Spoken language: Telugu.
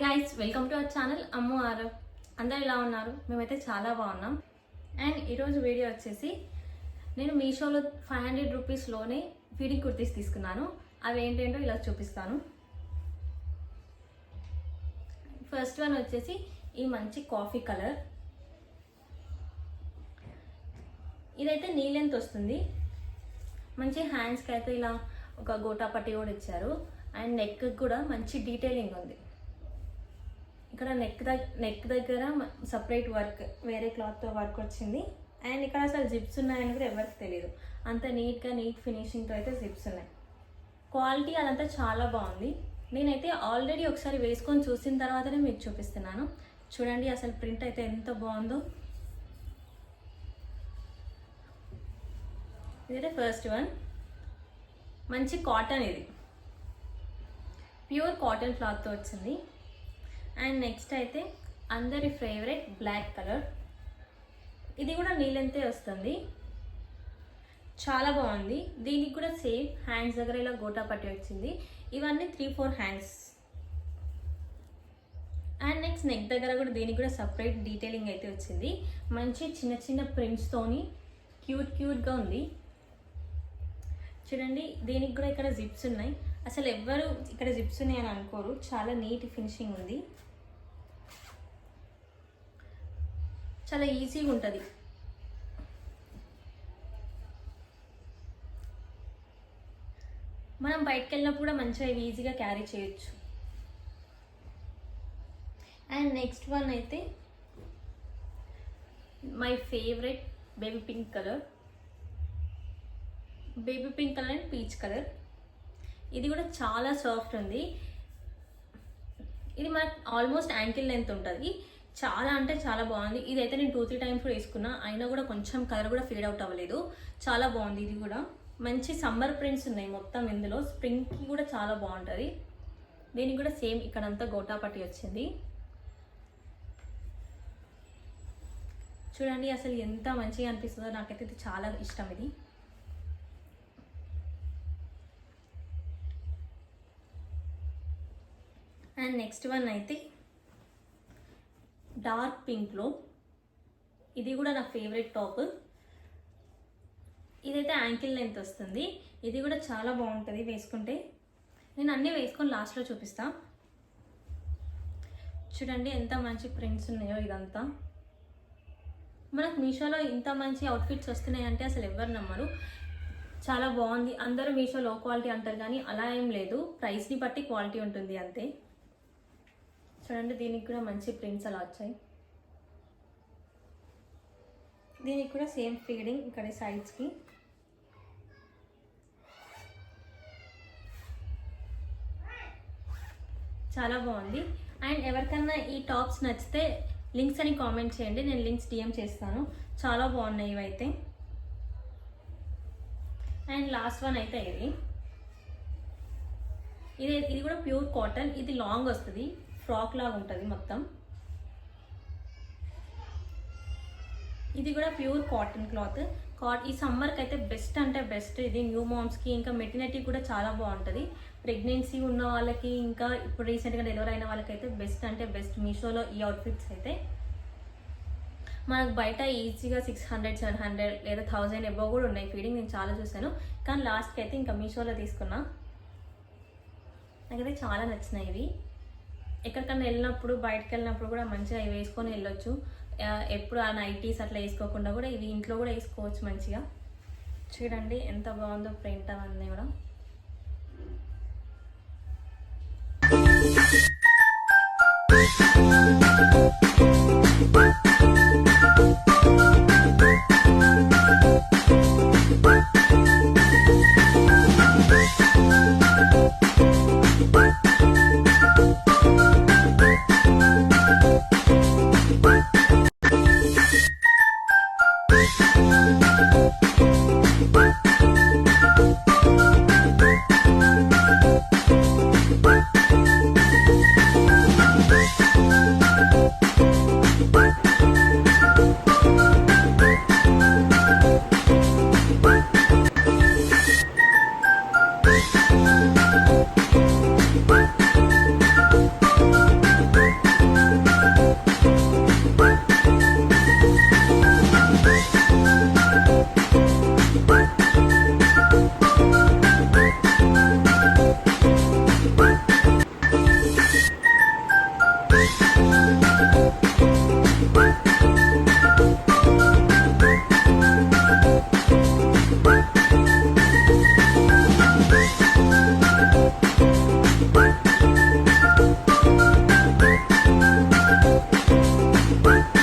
Guys, welcome to our channel Ammu Aaru. అందరు ఎలా ఉన్నారు? మేమైతే చాలా బాగున్నాం. అండ్ ఈరోజు వీడియో వచ్చేసి నేను మీషోలో 500 రూపీస్లోనే ఫీడింగ్ కుర్తీస్ తీసుకున్నాను. అవి ఏంటంటో ఇలా చూపిస్తాను. ఫస్ట్ వన్ వచ్చేసి ఈ మంచి కాఫీ కలర్. ఇదైతే నీ లెంత్ వస్తుంది. మంచి హ్యాండ్స్కి అయితే ఇలా ఒక గోటా పట్టి కూడా ఇచ్చారు. అండ్ నెక్ కూడా మంచి డీటెయిలింగ్ ఉంది. ఇక్కడ నెక్ దగ్గర సపరేట్ వర్క్, వేరే క్లాత్తో వర్క్ వచ్చింది. అండ్ ఇక్కడ అసలు జిప్స్ ఉన్నాయని కూడా ఎవరికి తెలియదు. అంత నీట్ ఫినిషింగ్తో అయితే జిప్స్ ఉన్నాయి. క్వాలిటీ అదంతా చాలా బాగుంది. నేనైతే ఆల్రెడీ ఒకసారి వేసుకొని చూసిన తర్వాతనే మీకు చూపిస్తున్నాను. చూడండి అసలు ప్రింట్ అయితే ఎంత బాగుందో. ఇదైతే ఫస్ట్ వన్. మంచి కాటన్, ఇది ప్యూర్ కాటన్ క్లాత్తో వచ్చింది. అండ్ నెక్స్ట్ అయితే అందరి ఫేవరెట్ బ్లాక్ కలర్. ఇది కూడా నీ లెంతే వస్తుంది. చాలా బాగుంది. దీనికి కూడా సేమ్ హ్యాండ్స్ దగ్గర ఇలా గోటా పట్టి వచ్చింది. ఇవన్నీ 3-4 హ్యాండ్స్. అండ్ నెక్స్ట్ నెక్ దగ్గర కూడా దీనికి కూడా సపరేట్ డీటెయిలింగ్ అయితే వచ్చింది. మంచి చిన్న చిన్న ప్రింట్స్తోని క్యూట్గా ఉంది. చూడండి దీనికి కూడా ఇక్కడ జిప్స్ ఉన్నాయి. అసలు ఎవ్వరు ఇక్కడ జిప్స్ ఉన్నాయని అనుకోరు. చాలా నీట్ ఫినిషింగ్ ఉంది. చాలా ఈజీగా ఉంటుంది. మనం బయటకు వెళ్ళినప్పుడు కూడా మంచిగా ఇవి ఈజీగా క్యారీ చేయొచ్చు. అండ్ నెక్స్ట్ వన్ అయితే my favourite baby pink colour and peach colour. ఇది కూడా చాలా సాఫ్ట్ ఉంది. ఇది మనకు ఆల్మోస్ట్ యాంకిల్ లెంత్ ఉంటుంది. చాలా అంటే చాలా బాగుంది. ఇదైతే నేను 2-3 టైమ్స్ కూడా వేసుకున్నా, అయినా కూడా కొంచెం కలర్ కూడా ఫేడ్ అవుట్ అవ్వలేదు. చాలా బాగుంది. ఇది కూడా మంచి సమ్మర్ ప్రింట్స్ ఉన్నాయి మొత్తం ఇందులో. స్ప్రింగ్కి కూడా చాలా బాగుంటుంది. దీనికి కూడా సేమ్ ఇక్కడంతా గోటా పట్టి వచ్చింది. చూడండి అసలు ఎంత మంచిగా అనిపిస్తుందో. నాకైతే ఇది చాలా ఇష్టం. ఇది అండ్ నెక్స్ట్ వన్ అయితే డార్క్ పింక్లో. ఇది కూడా నా ఫేవరెట్ టాప్. ఇదైతే యాంకిల్ లెంత్ వస్తుంది. ఇది కూడా చాలా బాగుంటుంది వేసుకుంటే. నేను అన్నీ వేసుకొని లాస్ట్లో చూపిస్తా. చూడండి ఎంత మంచి ప్రింట్స్ ఉన్నాయో. ఇదంతా మనకు మీషోలో ఇంత మంచి అవుట్ఫిట్స్ వస్తున్నాయంటే అసలు ఎవరు నమ్మరు. చాలా బాగుంది. అందరూ మీషో లో క్వాలిటీ అంటారు కానీ అలా ఏం లేదు. ప్రైస్ని బట్టి క్వాలిటీ ఉంటుంది అంతే. చూడండి దీనికి కూడా మంచి ప్రింట్స్ అలా వచ్చాయి. దీనికి కూడా సేమ్ ఫీడింగ్ ఇక్కడ సైడ్స్కి. చాలా బాగుంది. అండ్ ఎవరికన్నా ఈ టాప్స్ నచ్చితే లింక్స్ అని కామెంట్ చేయండి. నేను లింక్స్ డిఎం చేస్తాను. చాలా బాగున్నాయి ఇవైతే. అండ్ లాస్ట్ వన్ అయితే ఇది కూడా ప్యూర్ కాటన్. ఇది లాంగ్ వస్తుంది, ఫ్రాక్ లాగా ఉంటుంది మొత్తం. ఇది కూడా ప్యూర్ కాటన్ క్లాత్. ఈ సమ్మర్కి అయితే బెస్ట్ అంటే బెస్ట్. ఇది న్యూ మామ్స్కి ఇంకా మెటర్నిటీ కూడా చాలా బాగుంటుంది. ప్రెగ్నెన్సీ ఉన్న వాళ్ళకి ఇంకా ఇప్పుడు రీసెంట్గా డెలివరీ అయిన వాళ్ళకైతే బెస్ట్ అంటే బెస్ట్. మీషోలో ఈ అవుట్ఫిట్స్ అయితే మనకు బయట ఈజీగా 600-700 లేదా 1000 అబోవ్ కూడా ఉన్నాయి ఫీడింగ్. నేను చాలా చూసాను కానీ లాస్ట్కి అయితే ఇంకా మీషోలో తీసుకున్నా. నాకైతే చాలా నచ్చినాయి ఇవి. ఎక్కడికన్నా వెళ్ళినప్పుడు బయటకు వెళ్ళినప్పుడు కూడా మంచిగా ఇవి వేసుకొని వెళ్ళొచ్చు. ఎప్పుడు ఆ నైటీస్ అట్లా వేసుకోకుండా కూడా ఇవి ఇంట్లో కూడా వేసుకోవచ్చు మంచిగా. చూడండి ఎంత బాగుందో ప్రింట్ అవన్నీ కూడా. బాయ్.